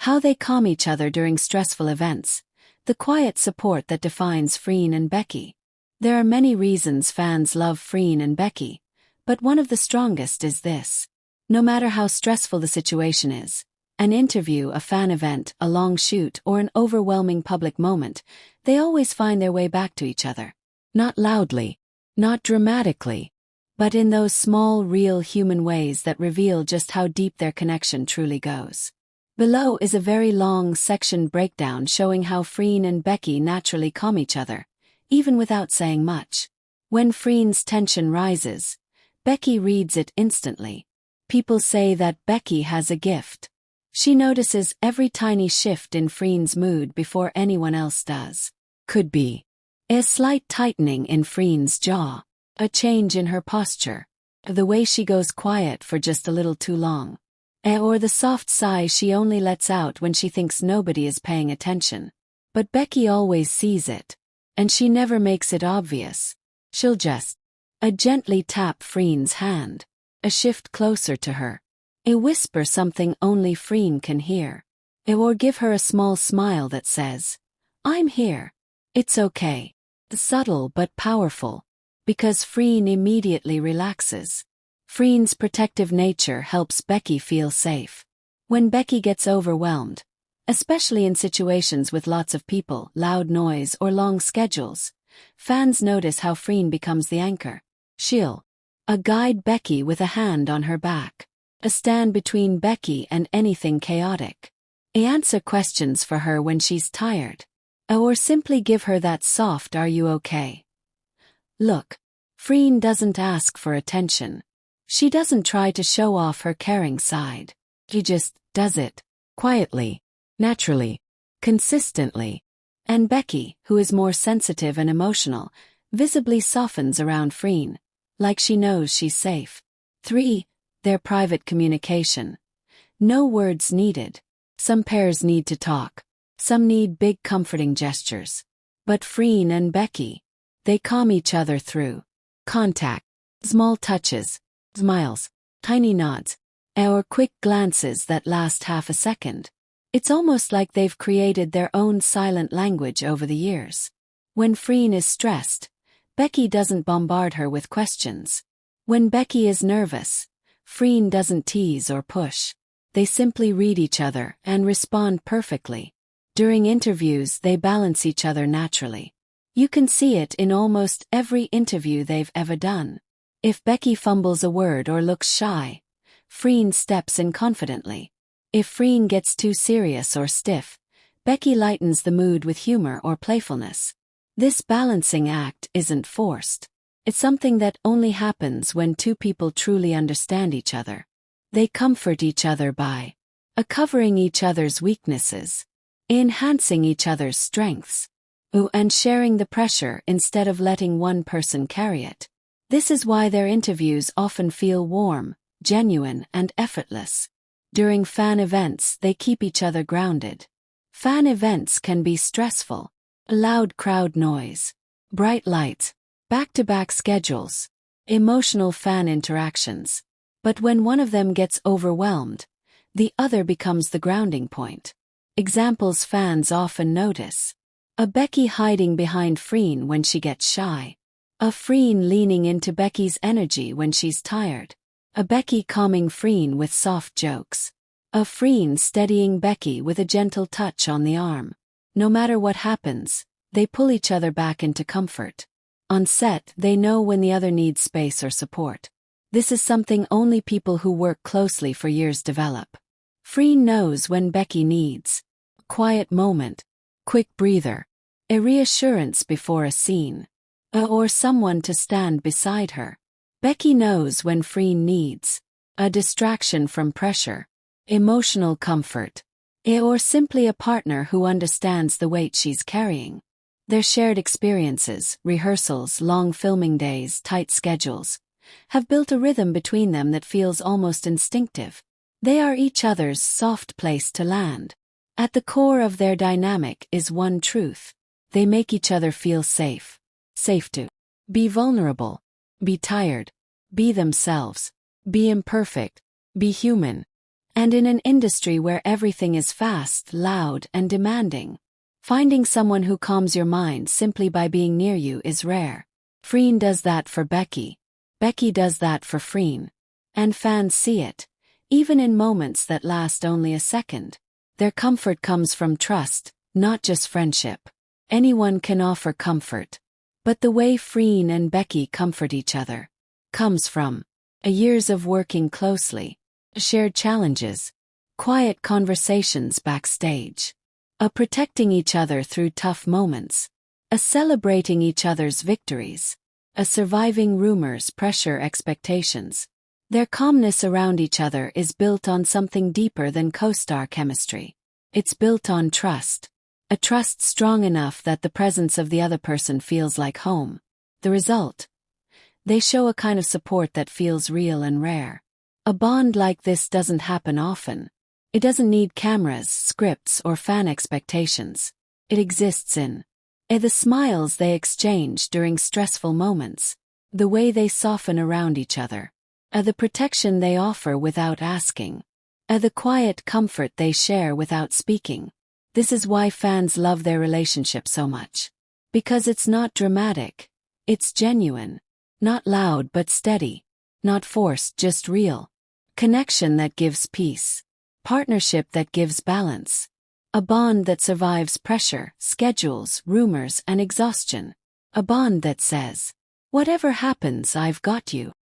How they calm each other during stressful events. The quiet support that defines Freen and Becky. There are many reasons fans love Freen and Becky, but one of the strongest is this. No matter how stressful the situation is, an interview, a fan event, a long shoot, or an overwhelming public moment, they always find their way back to each other. Not loudly, not dramatically, but in those small, real human ways that reveal just how deep their connection truly goes. Below is a very long section breakdown showing how Freen and Becky naturally calm each other, even without saying much. When Freen's tension rises, Becky reads it instantly. People say that Becky has a gift. She notices every tiny shift in Freen's mood before anyone else does. Could be a slight tightening in Freen's jaw, a change in her posture, the way she goes quiet for just a little too long, or the soft sigh she only lets out when she thinks nobody is paying attention. But Becky always sees it, and she never makes it obvious. She'll just gently tap Freen's hand, a shift closer to her, whisper something only Freen can hear, or give her a small smile that says, "I'm here. It's okay." Subtle but powerful, because Freen immediately relaxes. Freen's protective nature helps Becky feel safe. When Becky gets overwhelmed, especially in situations with lots of people, loud noise, or long schedules, fans notice how Freen becomes the anchor. She'll guide Becky with a hand on her back, stand between Becky and anything chaotic, answer questions for her when she's tired, or simply give her that soft "Are you okay?" look. Freen doesn't ask for attention. She doesn't try to show off her caring side. She just does it, quietly, naturally, consistently. And Becky, who is more sensitive and emotional, visibly softens around Freen, like she knows she's safe. 3. Their private communication. No words needed. Some pairs need to talk. Some need big comforting gestures. But Freen and Becky, they calm each other through contact, small touches, smiles, tiny nods, or quick glances that last half a second. It's almost like they've created their own silent language over the years. When Freen is stressed, Becky doesn't bombard her with questions. When Becky is nervous, Freen doesn't tease or push. They simply read each other and respond perfectly. During interviews, they balance each other naturally. You can see it in almost every interview they've ever done. If Becky fumbles a word or looks shy, Freen steps in confidently. If Freen gets too serious or stiff, Becky lightens the mood with humor or playfulness. This balancing act isn't forced. It's something that only happens when two people truly understand each other. They comfort each other by covering each other's weaknesses, enhancing each other's strengths, and sharing the pressure instead of letting one person carry it. This is why their interviews often feel warm, genuine, and effortless. During fan events, they keep each other grounded. Fan events can be stressful. Loud crowd noise, bright lights, back-to-back schedules, emotional fan interactions. But when one of them gets overwhelmed, the other becomes the grounding point. Examples fans often notice. A Becky hiding behind Freen when she gets shy. A Freen leaning into Becky's energy when she's tired. A Becky calming Freen with soft jokes. A Freen steadying Becky with a gentle touch on the arm. No matter what happens, they pull each other back into comfort. On set, they know when the other needs space or support. This is something only people who work closely for years develop. Freen knows when Becky needs a quiet moment, quick breather, a reassurance before a scene, or someone to stand beside her. Becky knows when Freen needs a distraction from pressure, emotional comfort, or simply a partner who understands the weight she's carrying. Their shared experiences, rehearsals, long filming days, tight schedules, have built a rhythm between them that feels almost instinctive. They are each other's soft place to land. At the core of their dynamic is one truth. They make each other feel safe. Safe to be vulnerable, be tired, be themselves, be imperfect, be human. And in an industry where everything is fast, loud, and demanding, finding someone who calms your mind simply by being near you is rare. Freen does that for Becky. Becky does that for Freen. And fans see it, even in moments that last only a second. Their comfort comes from trust, not just friendship. Anyone can offer comfort. But the way Freen and Becky comfort each other comes from years of working closely, shared challenges, quiet conversations backstage, protecting each other through tough moments, celebrating each other's victories, surviving rumors, pressure, expectations. Their calmness around each other is built on something deeper than co-star chemistry. It's built on trust. A trust strong enough that the presence of the other person feels like home. The result? They show a kind of support that feels real and rare. A bond like this doesn't happen often. It doesn't need cameras, scripts, or fan expectations. It exists in the smiles they exchange during stressful moments, the way they soften around each other, the protection they offer without asking, the quiet comfort they share without speaking. This is why fans love their relationship so much. Because it's not dramatic. It's genuine. Not loud but steady. Not forced, just real. Connection that gives peace. Partnership that gives balance. A bond that survives pressure, schedules, rumors, and exhaustion. A bond that says, "Whatever happens, I've got you."